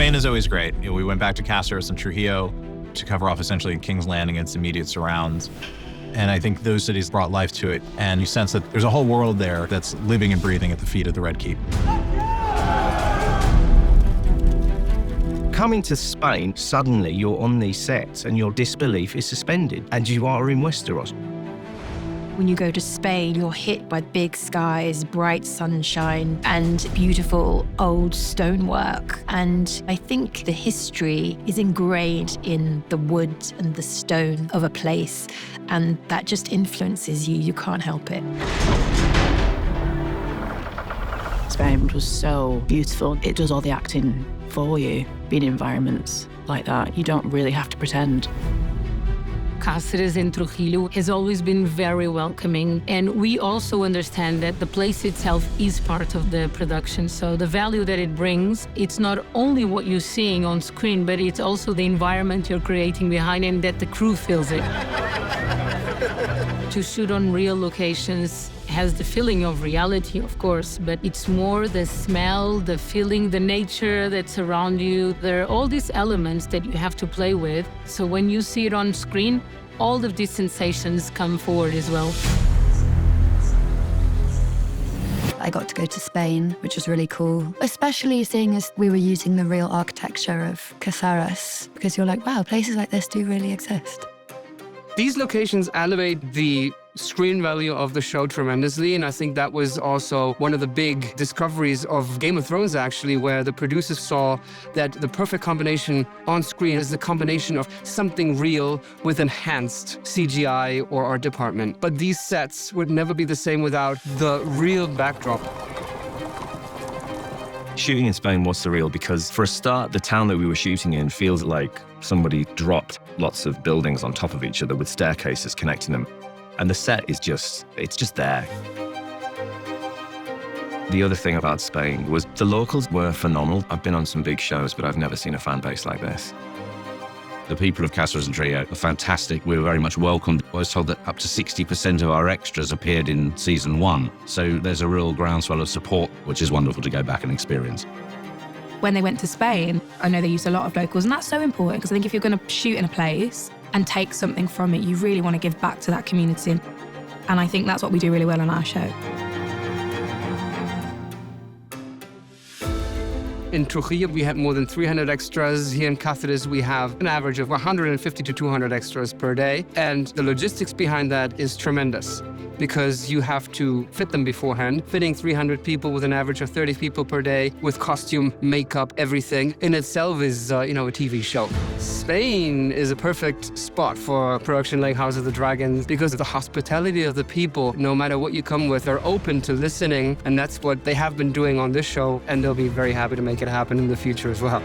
Spain is always great. We went back to Cáceres and Trujillo to cover off essentially King's Landing and its immediate surrounds. And I think those cities brought life to it. And you sense that there's a whole world there that's living and breathing at the feet of the Red Keep. Coming to Spain, suddenly you're on these sets and your disbelief is suspended and you are in Westeros. When you go to Spain, you're hit by big skies, bright sunshine, and beautiful old stonework. And I think the history is ingrained in the wood and the stone of a place, and that just influences you. You can't help it. Spain was so beautiful. It does all the acting for you. Being in environments like that, you don't really have to pretend. Cáceres and Trujillo has always been very welcoming, and we also understand that the place itself is part of the production. So the value that it brings, it's not only what you're seeing on screen, but it's also the environment you're creating behind and that the crew feels it. To shoot on real locations has the feeling of reality, of course, but it's more the smell, the feeling, the nature that's around you. There are all these elements that you have to play with. So when you see it on screen, all of these sensations come forward as well. I got to go to Spain, which was really cool, especially seeing as we were using the real architecture of Cáceres, because you're like, wow, places like this do really exist. These locations elevate the screen value of the show tremendously, and I think that was also one of the big discoveries of Game of Thrones, actually, where the producers saw that the perfect combination on screen is the combination of something real with enhanced CGI or art department. But these sets would never be the same without the real backdrop. Shooting in Spain was surreal because, for a start, the town that we were shooting in feels like somebody dropped lots of buildings on top of each other with staircases connecting them. And the set is it's just there. The other thing about Spain was the locals were phenomenal. I've been on some big shows, but I've never seen a fan base like this. The people of Cáceres and Trujillo are fantastic. We were very much welcomed. I was told that up to 60% of our extras appeared in season 1. So there's a real groundswell of support, which is wonderful to go back and experience. When they went to Spain, I know they used a lot of locals, and that's so important because I think if you're going to shoot in a place and take something from it, you really want to give back to that community. And I think that's what we do really well on our show. In Trujillo, we had more than 300 extras. Here in Cáceres, we have an average of 150 to 200 extras per day. And the logistics behind that is tremendous because you have to fit them beforehand. Fitting 300 people with an average of 30 people per day with costume, makeup, everything in itself is, a TV show. Spain is a perfect spot for a production like House of the Dragon because of the hospitality of the people. No matter what you come with, they're open to listening. And that's what they have been doing on this show. And they'll be very happy to make it happen in the future as well.